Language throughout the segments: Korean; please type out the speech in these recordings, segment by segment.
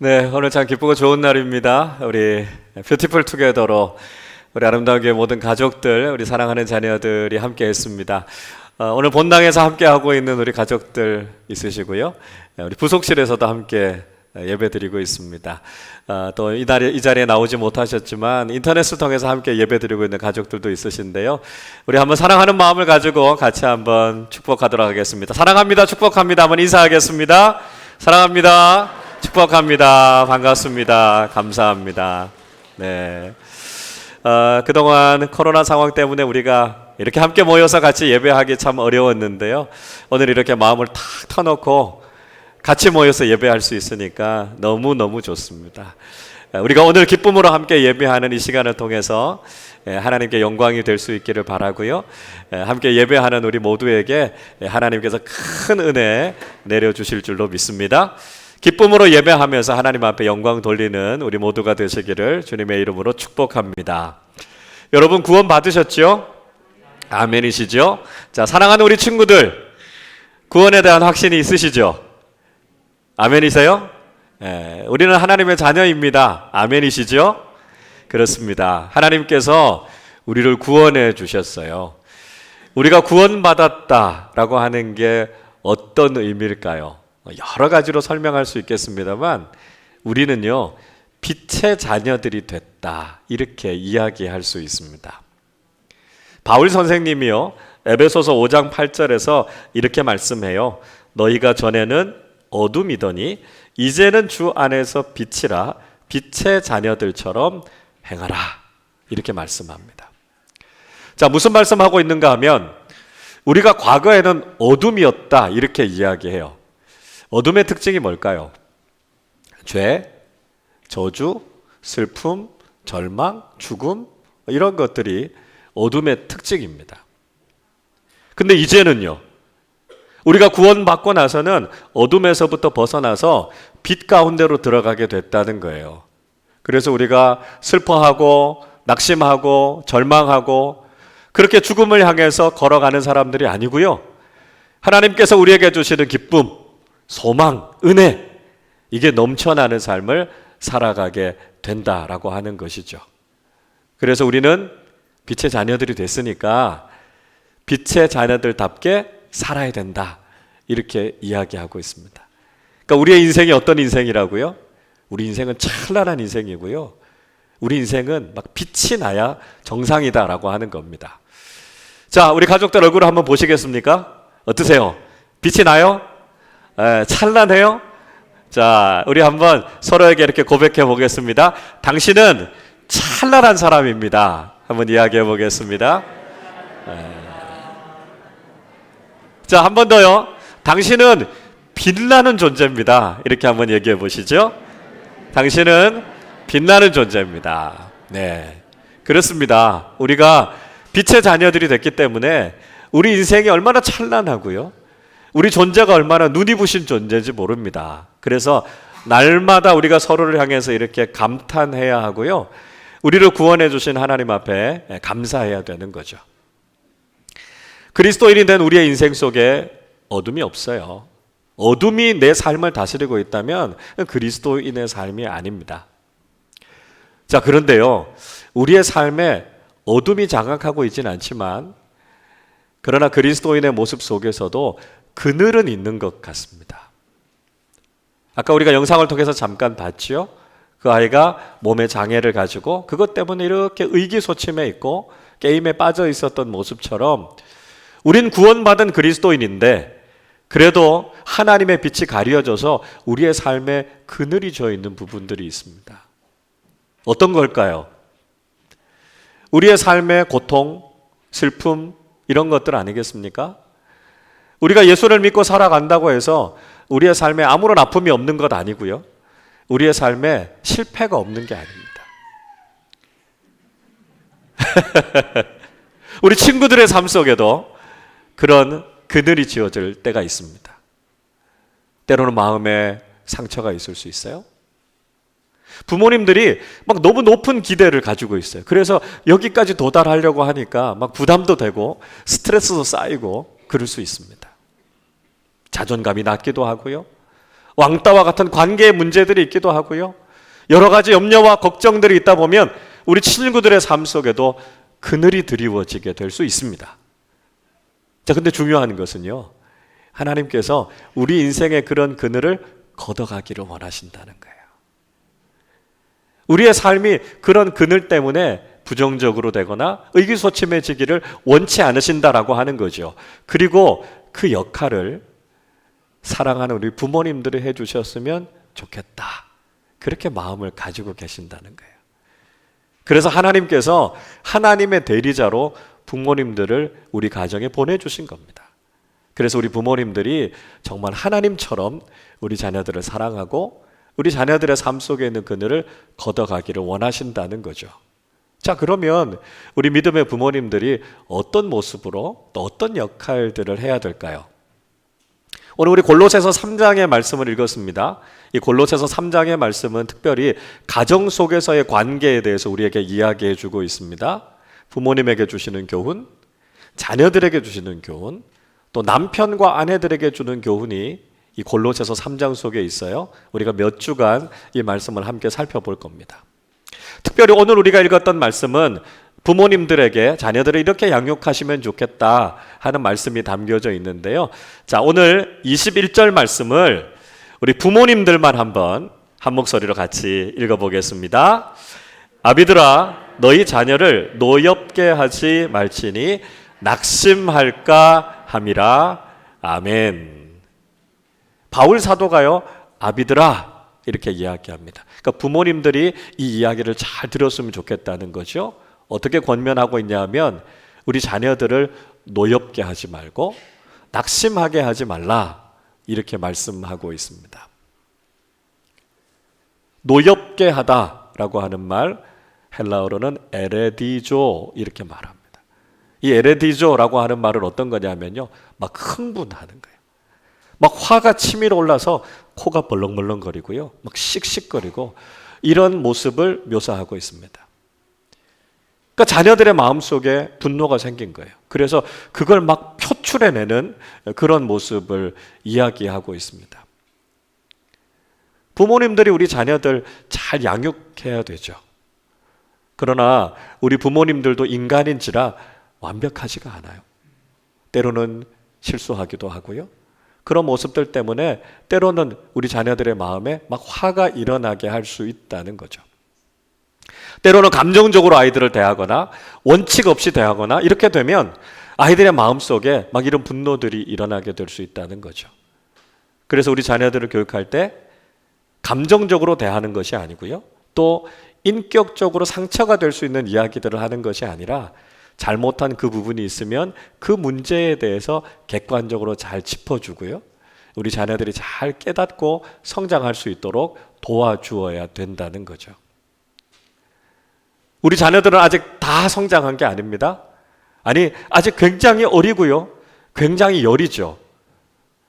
네, 오늘 참 기쁘고 좋은 날입니다. 우리 뷰티풀 투게더로 우리 아름다운 교회 모든 가족들, 우리 사랑하는 자녀들이 함께 했습니다. 오늘 본당에서 함께 하고 있는 우리 가족들 있으시고요. 우리 부속실에서도 함께 예배드리고 있습니다. 또 이 자리에 나오지 못하셨지만 인터넷을 통해서 함께 예배드리고 있는 가족들도 있으신데요. 우리 한번 사랑하는 마음을 가지고 같이 한번 축복하도록 하겠습니다. 사랑합니다. 축복합니다. 한번 인사하겠습니다. 사랑합니다. 축복합니다. 반갑습니다. 감사합니다. 네. 그동안 코로나 상황 때문에 우리가 이렇게 함께 모여서 같이 예배하기 참 어려웠는데요. 오늘 이렇게 마음을 탁 터놓고 같이 모여서 예배할 수 있으니까 너무너무 좋습니다. 우리가 오늘 기쁨으로 함께 예배하는 이 시간을 통해서 하나님께 영광이 될 수 있기를 바라고요. 함께 예배하는 우리 모두에게 하나님께서 큰 은혜 내려주실 줄로 믿습니다. 기쁨으로 예배하면서 하나님 앞에 영광 돌리는 우리 모두가 되시기를 주님의 이름으로 축복합니다. 여러분 구원 받으셨죠? 아멘이시죠? 자, 사랑하는 우리 친구들, 구원에 대한 확신이 있으시죠? 아멘이세요? 우리는 하나님의 자녀입니다. 아멘이시죠? 그렇습니다. 하나님께서 우리를 구원해 주셨어요. 우리가 구원받았다라고 하는 게 어떤 의미일까요? 여러 가지로 설명할 수 있겠습니다만 우리는요, 빛의 자녀들이 됐다, 이렇게 이야기할 수 있습니다. 바울 선생님이요, 에베소서 5장 8절에서 이렇게 말씀해요. 너희가 전에는 어둠이더니 이제는 주 안에서 빛이라, 빛의 자녀들처럼 행하라, 이렇게 말씀합니다. 자, 무슨 말씀하고 있는가 하면 우리가 과거에는 어둠이었다, 이렇게 이야기해요. 어둠의 특징이 뭘까요? 죄, 저주, 슬픔, 절망, 죽음, 이런 것들이 어둠의 특징입니다. 근데 이제는요, 우리가 구원받고 나서는 어둠에서부터 벗어나서 빛 가운데로 들어가게 됐다는 거예요. 그래서 우리가 슬퍼하고 낙심하고 절망하고 그렇게 죽음을 향해서 걸어가는 사람들이 아니고요, 하나님께서 우리에게 주시는 기쁨, 소망, 은혜, 이게 넘쳐나는 삶을 살아가게 된다라고 하는 것이죠. 그래서 우리는 빛의 자녀들이 됐으니까 빛의 자녀들답게 살아야 된다, 이렇게 이야기하고 있습니다. 그러니까 우리의 인생이 어떤 인생이라고요? 우리 인생은 찬란한 인생이고요, 우리 인생은 막 빛이 나야 정상이다라고 하는 겁니다. 자, 우리 가족들 얼굴을 한번 보시겠습니까? 어떠세요? 빛이 나요? 찬란해요? 자, 우리 한번 서로에게 이렇게 고백해 보겠습니다. 당신은 찬란한 사람입니다. 한번 이야기해 보겠습니다. 자, 한 번 더요. 당신은 빛나는 존재입니다. 이렇게 한번 얘기해 보시죠. 당신은 빛나는 존재입니다. 네, 그렇습니다. 우리가 빛의 자녀들이 됐기 때문에 우리 인생이 얼마나 찬란하고요, 우리 존재가 얼마나 눈이 부신 존재인지 모릅니다. 그래서 날마다 우리가 서로를 향해서 이렇게 감탄해야 하고요, 우리를 구원해 주신 하나님 앞에 감사해야 되는 거죠. 그리스도인이 된 우리의 인생 속에 어둠이 없어요. 어둠이 내 삶을 다스리고 있다면 그리스도인의 삶이 아닙니다. 자, 그런데요, 우리의 삶에 어둠이 장악하고 있지는 않지만 그러나 그리스도인의 모습 속에서도 그늘은 있는 것 같습니다. 아까 우리가 영상을 통해서 잠깐 봤죠? 그 아이가 몸에 장애를 가지고 그것 때문에 이렇게 의기소침해 있고 게임에 빠져 있었던 모습처럼 우린 구원받은 그리스도인인데 그래도 하나님의 빛이 가려져서 우리의 삶에 그늘이 져 있는 부분들이 있습니다. 어떤 걸까요? 우리의 삶의 고통, 슬픔, 이런 것들 아니겠습니까? 우리가 예수를 믿고 살아간다고 해서 우리의 삶에 아무런 아픔이 없는 것 아니고요, 우리의 삶에 실패가 없는 게 아닙니다. 우리 친구들의 삶 속에도 그런 그늘이 지어질 때가 있습니다. 때로는 마음에 상처가 있을 수 있어요. 부모님들이 막 너무 높은 기대를 가지고 있어요. 그래서 여기까지 도달하려고 하니까 막 부담도 되고 스트레스도 쌓이고 그럴 수 있습니다. 자존감이 낮기도 하고요, 왕따와 같은 관계의 문제들이 있기도 하고요. 여러 가지 염려와 걱정들이 있다 보면 우리 친구들의 삶 속에도 그늘이 드리워지게 될 수 있습니다. 자, 근데 중요한 것은요, 하나님께서 우리 인생의 그런 그늘을 걷어가기를 원하신다는 거예요. 우리의 삶이 그런 그늘 때문에 부정적으로 되거나 의기소침해지기를 원치 않으신다라고 하는 거죠. 그리고 그 역할을 사랑하는 우리 부모님들이 해주셨으면 좋겠다, 그렇게 마음을 가지고 계신다는 거예요. 그래서 하나님께서 하나님의 대리자로 부모님들을 우리 가정에 보내주신 겁니다. 그래서 우리 부모님들이 정말 하나님처럼 우리 자녀들을 사랑하고 우리 자녀들의 삶 속에 있는 그늘을 걷어가기를 원하신다는 거죠. 자, 그러면 우리 믿음의 부모님들이 어떤 모습으로 또 어떤 역할들을 해야 될까요? 오늘 우리 골로새서 3장의 말씀을 읽었습니다. 이 골로새서 3장의 말씀은 특별히 가정 속에서의 관계에 대해서 우리에게 이야기해 주고 있습니다. 부모님에게 주시는 교훈, 자녀들에게 주시는 교훈, 또 남편과 아내들에게 주는 교훈이 이 골로새서 3장 속에 있어요. 우리가 몇 주간 이 말씀을 함께 살펴볼 겁니다. 특별히 오늘 우리가 읽었던 말씀은 부모님들에게 자녀들을 이렇게 양육하시면 좋겠다 하는 말씀이 담겨져 있는데요. 자, 오늘 21절 말씀을 우리 부모님들만 한번 한 목소리로 같이 읽어보겠습니다. 아비들아, 너희 자녀를 노엽게 하지 말지니 낙심할까 함이라. 아멘. 바울 사도가요, 아비들아 이렇게 이야기합니다. 그러니까 부모님들이 이 이야기를 잘 들었으면 좋겠다는 거죠. 어떻게 권면하고 있냐면 우리 자녀들을 노엽게 하지 말고 낙심하게 하지 말라, 이렇게 말씀하고 있습니다. 노엽게 하다라고 하는 말, 헬라어로는 에레디조 이렇게 말합니다. 이 에레디조라고 하는 말은 어떤 거냐면요, 막 흥분하는 거예요. 막 화가 치밀어 올라서 코가 벌렁벌렁거리고요, 막 씩씩거리고, 이런 모습을 묘사하고 있습니다. 그러니까 자녀들의 마음속에 분노가 생긴 거예요. 그래서 그걸 막 표출해내는 그런 모습을 이야기하고 있습니다. 부모님들이 우리 자녀들 잘 양육해야 되죠. 그러나 우리 부모님들도 인간인지라 완벽하지가 않아요. 때로는 실수하기도 하고요. 그런 모습들 때문에 때로는 우리 자녀들의 마음에 막 화가 일어나게 할 수 있다는 거죠. 때로는 감정적으로 아이들을 대하거나 원칙 없이 대하거나 이렇게 되면 아이들의 마음속에 막 이런 분노들이 일어나게 될 수 있다는 거죠. 그래서 우리 자녀들을 교육할 때 감정적으로 대하는 것이 아니고요, 또 인격적으로 상처가 될 수 있는 이야기들을 하는 것이 아니라 잘못한 그 부분이 있으면 그 문제에 대해서 객관적으로 잘 짚어주고요, 우리 자녀들이 잘 깨닫고 성장할 수 있도록 도와주어야 된다는 거죠. 우리 자녀들은 아직 다 성장한 게 아닙니다. 아니, 아직 굉장히 어리고요, 굉장히 여리죠.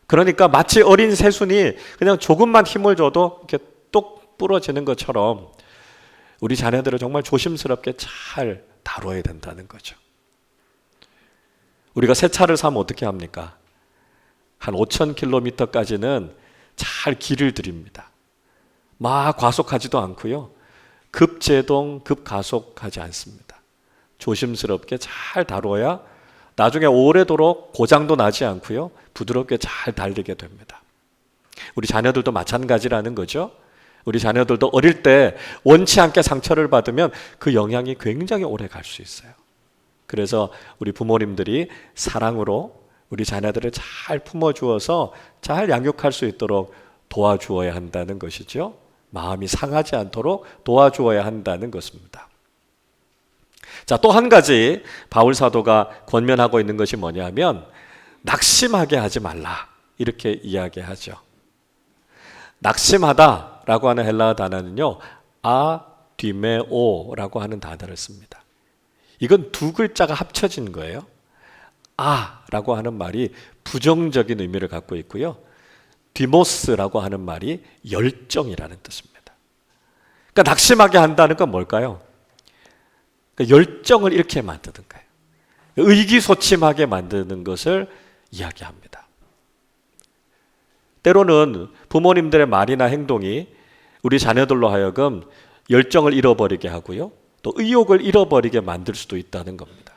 그러니까 마치 어린 새순이 그냥 조금만 힘을 줘도 이렇게 똑 부러지는 것처럼 우리 자녀들을 정말 조심스럽게 잘 다뤄야 된다는 거죠. 우리가 새 차를 사면 어떻게 합니까? 한 5,000km까지는 잘 길을 들입니다. 막 과속하지도 않고요, 급제동, 급가속하지 않습니다. 조심스럽게 잘 다뤄야 나중에 오래도록 고장도 나지 않고요, 부드럽게 잘 달리게 됩니다. 우리 자녀들도 마찬가지라는 거죠. 우리 자녀들도 어릴 때 원치 않게 상처를 받으면 그 영향이 굉장히 오래 갈 수 있어요. 그래서 우리 부모님들이 사랑으로 우리 자녀들을 잘 품어주어서 잘 양육할 수 있도록 도와주어야 한다는 것이죠. 마음이 상하지 않도록 도와주어야 한다는 것입니다. 자, 또 한 가지 바울 사도가 권면하고 있는 것이 뭐냐면 낙심하게 하지 말라, 이렇게 이야기하죠. 낙심하다라고 하는 헬라어 단어는요, 아디메오라고 하는 단어를 씁니다. 이건 두 글자가 합쳐진 거예요. 아라고 하는 말이 부정적인 의미를 갖고 있고요, 디모스라고 하는 말이 열정이라는 뜻입니다. 그러니까 낙심하게 한다는 건 뭘까요? 그러니까 열정을 잃게 만드는 거예요. 의기소침하게 만드는 것을 이야기합니다. 때로는 부모님들의 말이나 행동이 우리 자녀들로 하여금 열정을 잃어버리게 하고요, 또 의욕을 잃어버리게 만들 수도 있다는 겁니다.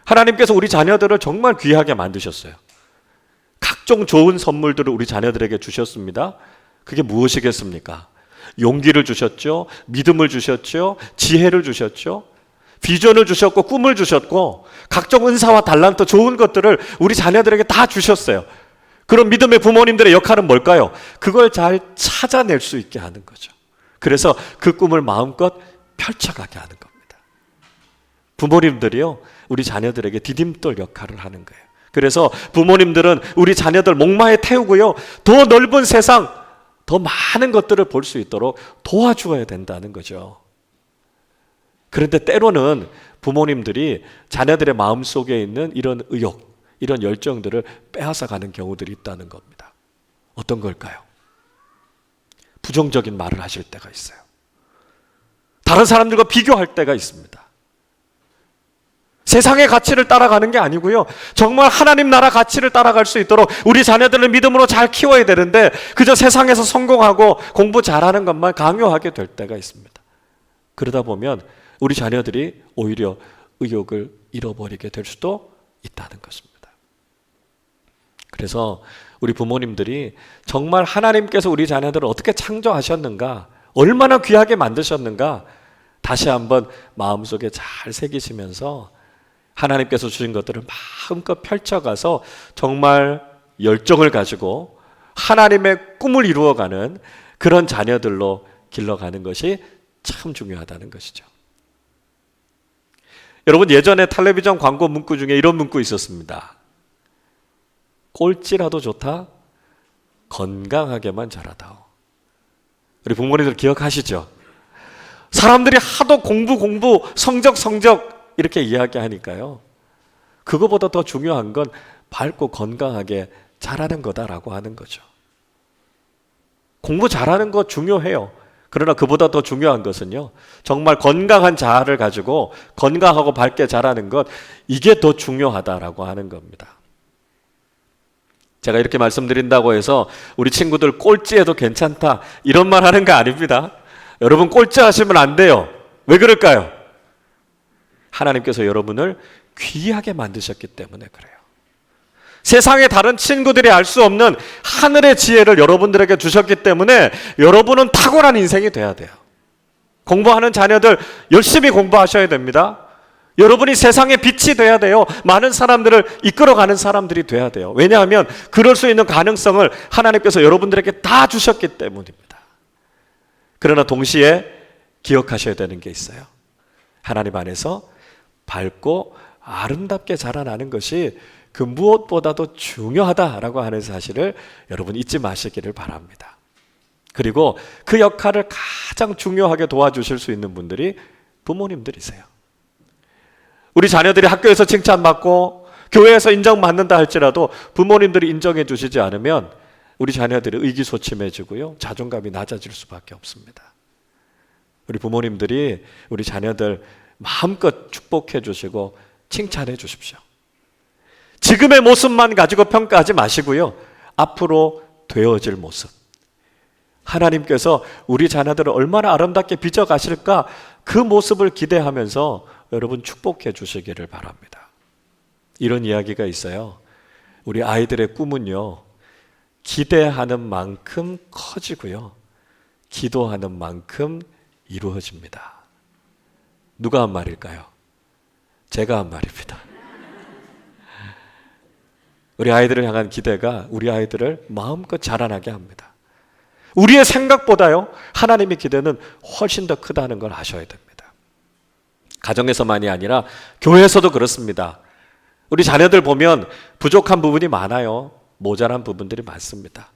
하나님께서 우리 자녀들을 정말 귀하게 만드셨어요. 각종 좋은 선물들을 우리 자녀들에게 주셨습니다. 그게 무엇이겠습니까? 용기를 주셨죠, 믿음을 주셨죠, 지혜를 주셨죠, 비전을 주셨고 꿈을 주셨고 각종 은사와 달란트, 좋은 것들을 우리 자녀들에게 다 주셨어요. 그런 믿음의 부모님들의 역할은 뭘까요? 그걸 잘 찾아낼 수 있게 하는 거죠. 그래서 그 꿈을 마음껏 펼쳐가게 하는 겁니다. 부모님들이요, 우리 자녀들에게 디딤돌 역할을 하는 거예요. 그래서 부모님들은 우리 자녀들 목마에 태우고요, 더 넓은 세상, 더 많은 것들을 볼 수 있도록 도와주어야 된다는 거죠. 그런데 때로는 부모님들이 자녀들의 마음속에 있는 이런 의욕, 이런 열정들을 빼앗아 가는 경우들이 있다는 겁니다. 어떤 걸까요? 부정적인 말을 하실 때가 있어요. 다른 사람들과 비교할 때가 있습니다. 세상의 가치를 따라가는 게 아니고요, 정말 하나님 나라 가치를 따라갈 수 있도록 우리 자녀들을 믿음으로 잘 키워야 되는데 그저 세상에서 성공하고 공부 잘하는 것만 강요하게 될 때가 있습니다. 그러다 보면 우리 자녀들이 오히려 의욕을 잃어버리게 될 수도 있다는 것입니다. 그래서 우리 부모님들이 정말 하나님께서 우리 자녀들을 어떻게 창조하셨는가, 얼마나 귀하게 만드셨는가 다시 한번 마음속에 잘 새기시면서 하나님께서 주신 것들을 마음껏 펼쳐가서 정말 열정을 가지고 하나님의 꿈을 이루어가는 그런 자녀들로 길러가는 것이 참 중요하다는 것이죠. 여러분, 예전에 텔레비전 광고 문구 중에 이런 문구 있었습니다. 꼴찌라도 좋다, 건강하게만 자라다오. 우리 부모님들 기억하시죠? 사람들이 하도 공부, 성적 이렇게 이야기하니까요, 그거보다 더 중요한 건 밝고 건강하게 자라는 거다라고 하는 거죠. 공부 잘하는 거 중요해요. 그러나 그보다 더 중요한 것은요, 정말 건강한 자아를 가지고 건강하고 밝게 자라는 것, 이게 더 중요하다라고 하는 겁니다. 제가 이렇게 말씀드린다고 해서 우리 친구들 꼴찌해도 괜찮다 이런 말 하는 거 아닙니다. 여러분, 꼴찌 하시면 안 돼요. 왜 그럴까요? 하나님께서 여러분을 귀하게 만드셨기 때문에 그래요. 세상의 다른 친구들이 알 수 없는 하늘의 지혜를 여러분들에게 주셨기 때문에 여러분은 탁월한 인생이 돼야 돼요. 공부하는 자녀들 열심히 공부하셔야 됩니다. 여러분이 세상의 빛이 돼야 돼요. 많은 사람들을 이끌어가는 사람들이 돼야 돼요. 왜냐하면 그럴 수 있는 가능성을 하나님께서 여러분들에게 다 주셨기 때문입니다. 그러나 동시에 기억하셔야 되는 게 있어요. 하나님 안에서 밝고 아름답게 자라나는 것이 그 무엇보다도 중요하다라고 하는 사실을 여러분 잊지 마시기를 바랍니다. 그리고 그 역할을 가장 중요하게 도와주실 수 있는 분들이 부모님들이세요. 우리 자녀들이 학교에서 칭찬받고 교회에서 인정받는다 할지라도 부모님들이 인정해 주시지 않으면 우리 자녀들이 의기소침해지고요, 자존감이 낮아질 수밖에 없습니다. 우리 부모님들이 우리 자녀들 마음껏 축복해 주시고 칭찬해 주십시오. 지금의 모습만 가지고 평가하지 마시고요, 앞으로 되어질 모습, 하나님께서 우리 자녀들을 얼마나 아름답게 빚어가실까, 그 모습을 기대하면서 여러분 축복해 주시기를 바랍니다. 이런 이야기가 있어요. 우리 아이들의 꿈은요, 기대하는 만큼 커지고요, 기도하는 만큼 이루어집니다. 누가 한 말일까요? 제가 한 말입니다. 우리 아이들을 향한 기대가 우리 아이들을 마음껏 자라나게 합니다. 우리의 생각보다요, 하나님의 기대는 훨씬 더 크다는 걸 아셔야 됩니다. 가정에서만이 아니라 교회에서도 그렇습니다. 우리 자녀들 보면 부족한 부분이 많아요. 모자란 부분들이 많습니다.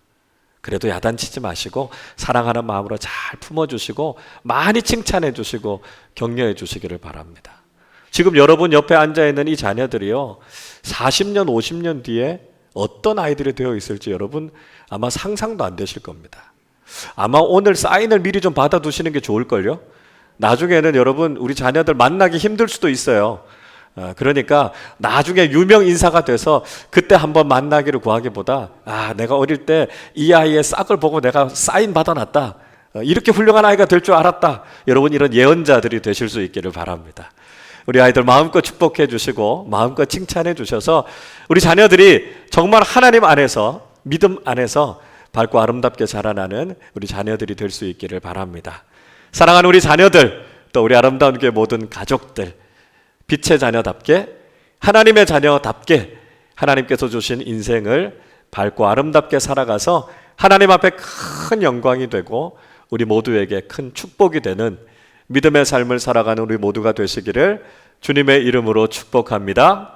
그래도 야단치지 마시고 사랑하는 마음으로 잘 품어주시고 많이 칭찬해 주시고 격려해 주시기를 바랍니다. 지금 여러분 옆에 앉아있는 이 자녀들이요, 40년, 50년 뒤에 어떤 아이들이 되어 있을지 여러분 아마 상상도 안 되실 겁니다. 아마 오늘 사인을 미리 좀 받아두시는 게 좋을걸요. 나중에는 여러분 우리 자녀들 만나기 힘들 수도 있어요. 그러니까 나중에 유명 인사가 돼서 그때 한번 만나기를 구하기보다 내가 어릴 때 이 아이의 싹을 보고 내가 사인 받아놨다. 이렇게 훌륭한 아이가 될 줄 알았다. 여러분 이런 예언자들이 되실 수 있기를 바랍니다. 우리 아이들 마음껏 축복해 주시고 마음껏 칭찬해 주셔서 우리 자녀들이 정말 하나님 안에서 믿음 안에서 밝고 아름답게 자라나는 우리 자녀들이 될 수 있기를 바랍니다. 사랑하는 우리 자녀들 또 우리 아름다운 교회 모든 가족들 빛의 자녀답게 하나님의 자녀답게 하나님께서 주신 인생을 밝고 아름답게 살아가서 하나님 앞에 큰 영광이 되고 우리 모두에게 큰 축복이 되는 믿음의 삶을 살아가는 우리 모두가 되시기를 주님의 이름으로 축복합니다.